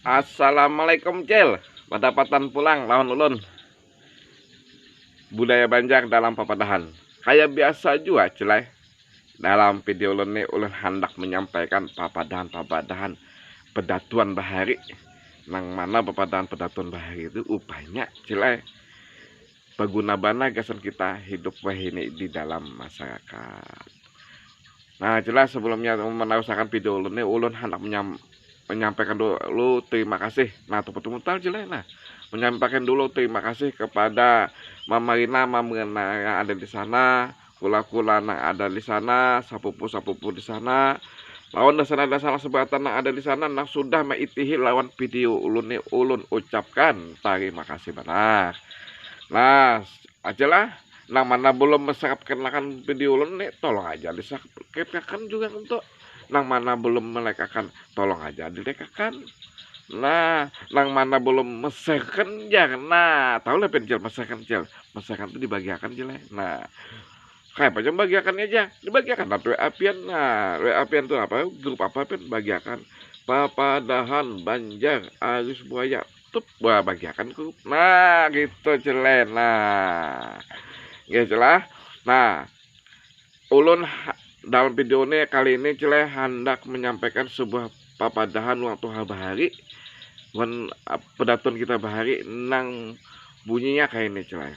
Assalamualaikum Cil. Pendapatan pulang lawan ulun. Budaya Banjar dalam papadahan. Kayak biasa juga Cilai. Dalam video ulun ini ulun hendak menyampaikan papadahan pedatuan bahari. Nang mana pedatuan bahari itu upahnya Cilai. Peguna bana gasan kita hidup ini di dalam masyarakat. Nah jelas sebelumnya menausakan video ulun ini ulun hendak menyampaikan dulu terima kasih. Nah tuh jelas. Nah menyampaikan dulu terima kasih kepada Mama Rina, Mama Rina yang ada di sana, kula-kula yang ada di sana, sapupu-sapupu di sana, lawan dasar ada salah sebatan yang ada di sana, nah sudah meitihi lawan video ulun ucapkan terima kasih banyak. Nah ajalah nah mana belum kenakan video ulun nih tolong aja disubscribe juga untuk nang mana belum melekakan tolong aja dilekakan. Nah nang mana belum mesekan jangan nah tahu lah pencil mesekan itu dibagikan aja lah. Nah kayak apa bagiakan aja dibagikan nah WA pian. Nah WA pian tuh apa grup apa pian bagiakan Papadahan Banjar Arus Buaya tuh bagiakan grup. Nah gitu jelek. Nah gitu lah. Nah ulun dalam video ini kali ini Cileh hendak menyampaikan sebuah papadahan waktu bahari pedatuan kita bahari nang bunyinya kayak ini Cileh.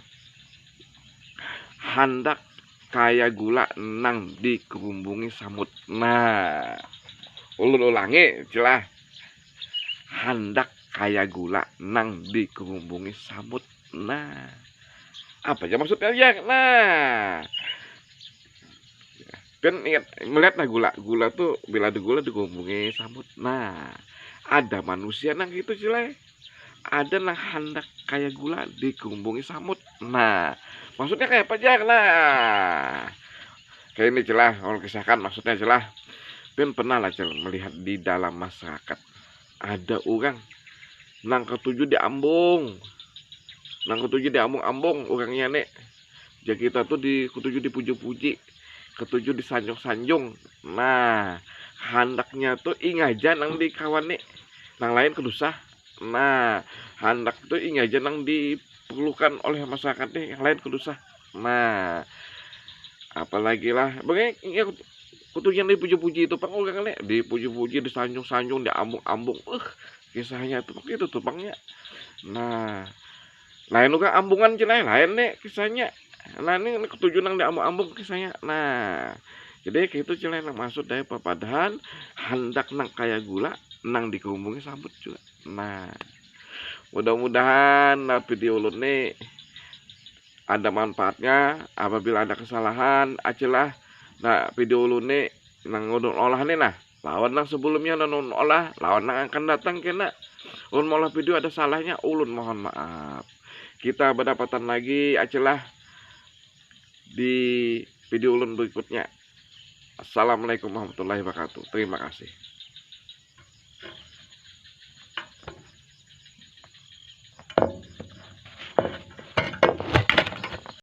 Hendak kaya gula nang dikerumbungi samut. Nah ulun ulangi Cileh. Hendak kaya gula nang dikerumbungi samut. Nah apa aja maksudnya ya? Nah kan ingat melihat nah gula tuh bila ada gula dikumpulin samut. Nah ada manusia nang gitu Cilai, ada nang hendak kayak gula dikumpulin samut. Nah maksudnya kayak apa aja? Nah kayak ini Cilah kalau kisahkan maksudnya Cilah kan pernah lah Cil melihat di dalam masyarakat ada orang nang ketujuh di ambung orangnya nek jadi kita tuh di ketujuh dipuji-puji, ketujuh disanjung-sanjung. Nah handaknya tuh ingaja nang di kawan nih nang lain kedusah. Nah handak tuh ingaja nang diperlukan oleh masyarakat nih yang lain kedusah. Nah apalagi lah bagaimana kutunya dipuji-puji itu pang orang nih dipuji-puji disanjung-sanjung diambung-ambung kisahnya tuh begitu tuh pangnya. Nah lain juga ambungan Cina lain nih kisahnya. Nah ini ketujuh nang diambung-ambung kisahnya. Nah jadi kayak itu Cina nang maksud dari papadahan hendak nang kaya gula nang dikerumbungi sambut juga. Nah mudah-mudahan video ulun nih ada manfaatnya. Apabila ada kesalahan acilah nah video ulun nih nang ulun olah nih nah lawan nang sebelumnya nang olah lawan nang akan datang kena ulun olah video ada salahnya ulun mohon maaf. Kita berdapatan lagi acilah di video ulun berikutnya. Assalamualaikum warahmatullahi wabarakatuh. Terima kasih.